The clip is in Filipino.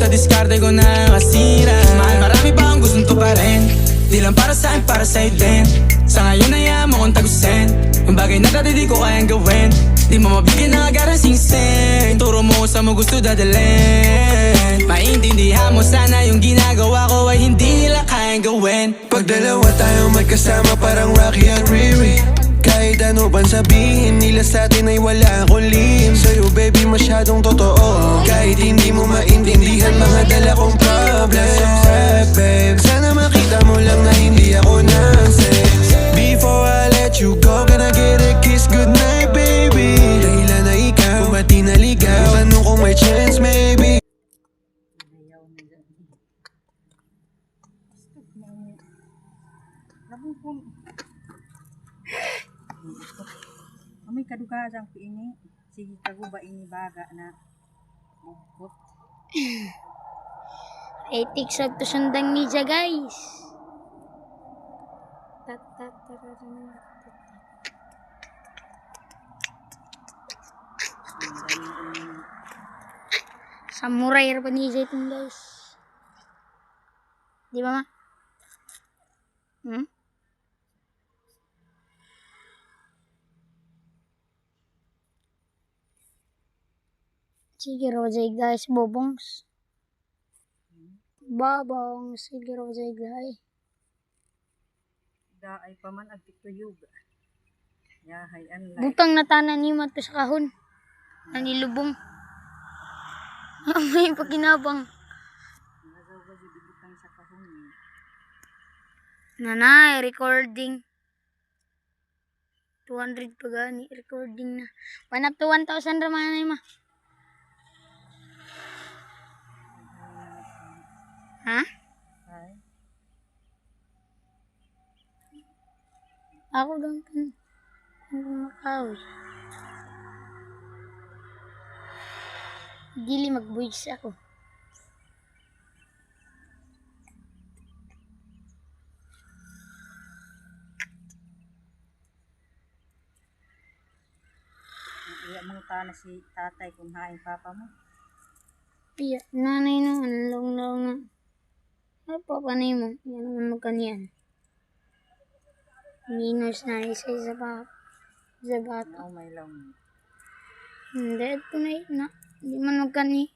sa diskarte ko na kasira. Mahal, marami pa ang gustong tuparin. Di lang para sa'kin, para sa'yo din. Sa ngayon ayaw mo kong tagusin yung bagay na dati di ko kayang gawin. Di mo mabigyan ng agarang singsing. Turo mo sa mo gusto dadalhin. Maintindihan mo sana yung ginagawa ko ay hindi nila kayang gawin. Pag dalawa tayo magkasama parang Rocky at Riri. Kahit ano bang sabihin nila sa'tin ay wala akong lihim. Sa'yo baby masyadong totoo. Kahit hindi mo maintindihan mga dala kong problems. Babe, sana makita mo lang na hindi ako nonsense. Before I let you go, can I get a kiss goodnight baby? Dahilan na ikaw, kung ba't di naligaw? Tanong kung may chance maybe. Amoy kaduga sang ini. Sige kaguba ini baga na bukot. Etik sa to sundang media guys. Samurai pa ni Jay itong guys. Di ba ma? Sige Rosay guys, bobongs. Babong, sige Rosay guys. Daay pa man ag tuyog. Yahay anlay. Butang natanan ni mato sa kahon. Nanilubong. May pakinabang. Nagaw ba di butang sa kahon ni. Nanay, recording. 200 pa gani, recording na. Panap to 1,000 raman na ma. Ha? Ay. Ako lang pin. Makaw. Dili mag-voice ako. Iya mong na si tatay kung hain papa mo. Iya, nanay naman, long-long na. Ano pa panay mo? Yan naman magkaniyan. Minus na isa sa bata. Ano may lang. Hindi, ito na. Hindi man magkani.